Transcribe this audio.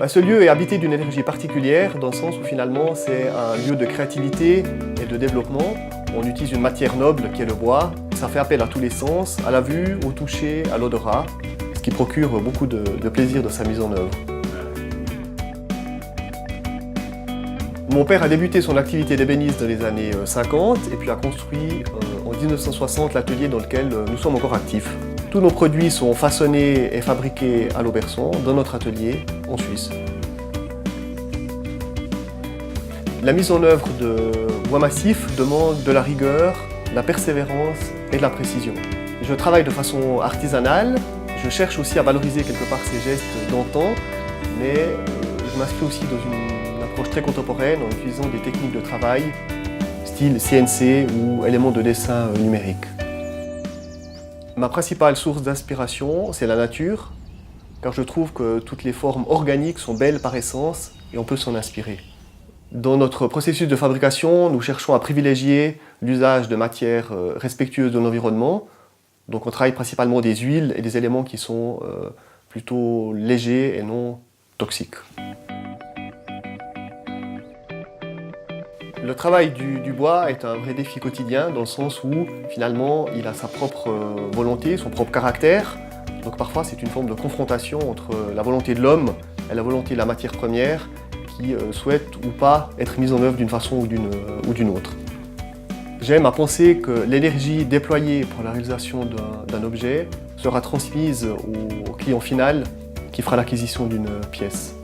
Ce lieu est habité d'une énergie particulière, dans le sens où finalement c'est un lieu de créativité et de développement. On utilise une matière noble qui est le bois. Ça fait appel à tous les sens, à la vue, au toucher, à l'odorat, ce qui procure beaucoup de plaisir de sa mise en œuvre. Mon père a débuté son activité d'ébéniste dans les années 50 et puis a construit en 1960 l'atelier dans lequel nous sommes encore actifs. Tous nos produits sont façonnés et fabriqués à l'Auberçon, dans notre atelier, en Suisse. La mise en œuvre de bois massif demande de la rigueur, de la persévérance et de la précision. Je travaille de façon artisanale, je cherche aussi à valoriser quelque part ces gestes d'antan, mais je m'inscris aussi dans une approche très contemporaine en utilisant des techniques de travail, style CNC ou éléments de dessin numérique. Ma principale source d'inspiration, c'est la nature, car je trouve que toutes les formes organiques sont belles par essence et on peut s'en inspirer. Dans notre processus de fabrication, nous cherchons à privilégier l'usage de matières respectueuses de l'environnement. Donc on travaille principalement des huiles et des éléments qui sont plutôt légers et non toxiques. Le travail du bois est un vrai défi quotidien dans le sens où finalement il a sa propre volonté, son propre caractère. Donc parfois c'est une forme de confrontation entre la volonté de l'homme et la volonté de la matière première qui souhaite ou pas être mise en œuvre d'une façon ou d'une autre. J'aime à penser que l'énergie déployée pour la réalisation d'un objet sera transmise au client final qui fera l'acquisition d'une pièce.